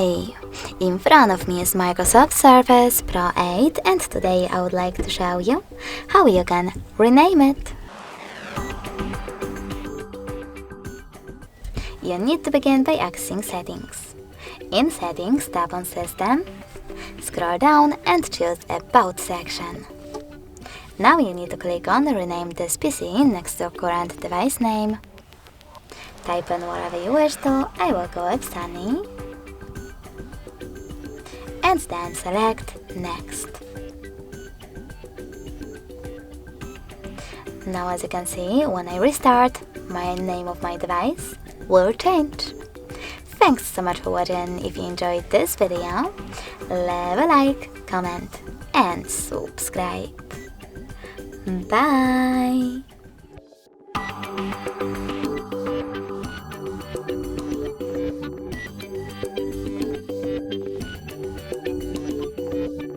Hey! In front of me is Microsoft Surface Pro 8 and today I would like to show you how you can rename it. You need to begin by accessing Settings. In Settings, tap on System, scroll down and choose About section. Now you need to click on Rename this PC next to your current device name. Type in whatever you wish to, I will go with Sunny. And then select Next. Now as you can see, when I restart, my name of my device will change. Thanks so much for watching. If you enjoyed this video, leave a like, comment and subscribe. Bye!